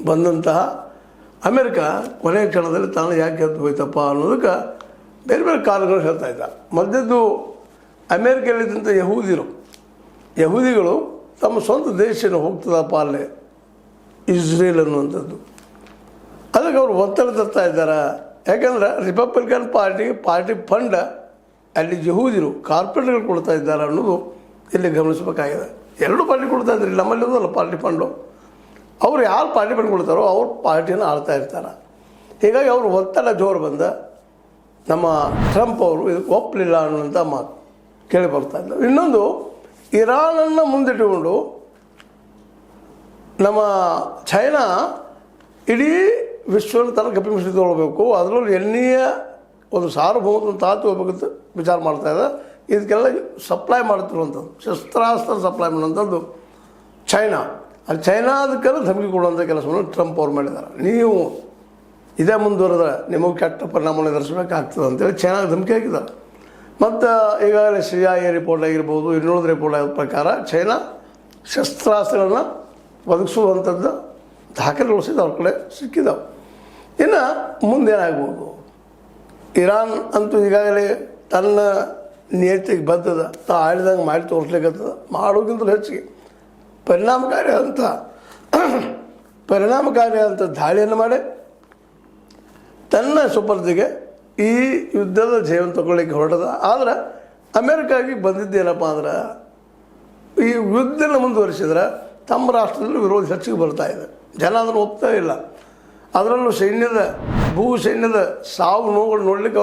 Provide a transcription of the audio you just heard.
ಬಂದಂತಹ ಅಮೆರಿಕ ಕೊನೆಯ ಕ್ಷಣದಲ್ಲಿ ತಾನು ಯಾಕೆ ಎದ್ದು ಹೋಯ್ತಪ್ಪ ಅನ್ನೋದಕ್ಕೆ ಬೇರೆ ಬೇರೆ ಕಾರಣಗಳು ಹೇಳ್ತಾ ಇದ್ದ. ಮೊದಲದ್ದು ಅಮೇರಿಕೆಯಲ್ಲಿದ್ದಂಥ ಯಹೂದಿಗಳು ತಮ್ಮ ಸ್ವಂತ ದೇಶನ ಹೋಗ್ತದಪ್ಪ ಅಲ್ಲೇ ಇಸ್ರೇಲ್ ಅನ್ನುವಂಥದ್ದು. ಅದಕ್ಕೆ ಅವರು ಒತ್ತಡ ತರ್ತಾ ಇದ್ದಾರೆ. ಯಾಕಂದ್ರೆ ರಿಪಬ್ಲಿಕನ್ ಪಾರ್ಟಿ ಫಂಡ್ ಅಲ್ಲಿ ಯಹೂದಿರು ಕಾರ್ಪೊರೇಟ್ಗಳು ಕೊಡ್ತಾ ಇದ್ದಾರೆ ಅನ್ನೋದು ಇಲ್ಲಿ ಗಮನಿಸಬೇಕಾಗಿದೆ. ಎರಡು ಪಾರ್ಟಿ ಕೊಡ್ತಾ ಇದ್ದಾರೆ, ನಮ್ಮಲ್ಲಿರೋದಲ್ಲ ಪಾರ್ಟಿ ಫಂಡು. ಅವರು ಯಾರು ಪಾರ್ಟಿ ಫಂಡ್ ಕೊಡ್ತಾರೋ ಅವ್ರ ಪಾರ್ಟಿಯನ್ನು ಆಳ್ತಾ ಇರ್ತಾರೆ. ಹೀಗಾಗಿ ಅವರು ಒತ್ತಡ ಜೋರು ಬಂದ ನಮ್ಮ ಟ್ರಂಪ್ ಅವರು ಇದಕ್ಕೆ ಒಪ್ಪಲಿಲ್ಲ ಅನ್ನುವಂಥ ಮಾತು ಕೇಳಿ ಬರ್ತಾ ಇದ್ದ. ಇನ್ನೊಂದು, ಇರಾನನ್ನು ಮುಂದಿಟ್ಟುಕೊಂಡು ನಮ್ಮ ಚೈನಾ ಇಡೀ ವಿಶ್ವವನ್ನು ತನ್ನ ಕಪಿಮಿಸಿ ತೊಗೊಳ್ಬೇಕು, ಅದರಲ್ಲೂ ಎಣ್ಣೆಯ ಒಂದು ಸಾರ್ವಭೌಮತ್ವವನ್ನು ತಾತು ಹೋಗ್ಬೇಕಂತ ವಿಚಾರ ಮಾಡ್ತಾಯಿದೆ. ಇದಕ್ಕೆಲ್ಲ ಸಪ್ಲೈ ಮಾಡ್ತಿರುವಂಥದ್ದು, ಶಸ್ತ್ರಾಸ್ತ್ರ ಸಪ್ಲೈ ಮಾಡುವಂಥದ್ದು ಚೈನಾ. ಅಲ್ಲಿ ಚೈನಾದಕ್ಕೆಲ್ಲ ಧಮಕಿ ಕೊಡುವಂಥ ಕೆಲಸವನ್ನು ಟ್ರಂಪ್ ಅವ್ರು ಮಾಡಿದ್ದಾರೆ. ನೀವು ಇದೇ ಮುಂದುವರೆದ್ರೆ ನಿಮಗೆ ಕೆಟ್ಟ ಪರಿಣಾಮವನ್ನು ಎದುರಿಸಬೇಕಾಗ್ತದೆ ಅಂತೇಳಿ ಚೈನಾಗೆ ಧಮಕಿ ಹಾಕಿದ್ದಾರೆ. ಮತ್ತು ಈಗಾಗಲೇ CIA ರಿಪೋರ್ಟ್ ಆಗಿರ್ಬೋದು, ಇನ್ನುಳಿದ ರಿಪೋರ್ಟ್ ಆಗಿರೋ ಪ್ರಕಾರ ಚೈನಾ ಶಸ್ತ್ರಾಸ್ತ್ರಗಳನ್ನು ಒದಗಿಸುವಂಥದ್ದು ದಾಖಲೆಗಳು ಸಹಿತ ಅವ್ರ ಕಡೆ ಸಿಕ್ಕಿದ್ದಾವೆ. ಇನ್ನು ಮುಂದೇನಾಗ್ಬೋದು? ಇರಾನ್ ಅಂತೂ ಈಗಾಗಲೇ ತನ್ನ ನಿಯತಿಗೆ ಬದ್ಧದ, ಆಳಿದಂಗೆ ಮಾಡಿ ತೋರಿಸ್ಲಿಕ್ಕತ್ತದ. ಮಾಡೋಕ್ಕಿಂತಲೂ ಹೆಚ್ಚಿಗೆ ಪರಿಣಾಮಕಾರಿಯಾದಂಥ ದಾಳಿಯನ್ನು ಮಾಡಿ ತನ್ನ ಸುಪರ್ದಿಗೆ ಈ ಯುದ್ಧದ ಜೀವನ ತಗೊಳ್ಳಿಕ್ಕೆ ಹೊರಟದ. ಆದರೆ ಅಮೇರಿಕಾಗೆ ಬಂದಿದ್ದೇನಪ್ಪ ಅಂದ್ರೆ, ಈ ಯುದ್ಧನ ಮುಂದುವರಿಸಿದ್ರೆ ತಮ್ಮ ರಾಷ್ಟ್ರದಲ್ಲಿ ವಿರೋಧ ಹೆಚ್ಚಿಗೆ ಬರ್ತಾ ಇದೆ. ಜನ ಅದನ್ನು ಒಪ್ತಾ ಇಲ್ಲ. ಅದರಲ್ಲೂ ಭೂ ಸೈನ್ಯದ ಸಾವು ನೋವುಗಳು ನೋಡಲಿಕ್ಕೆ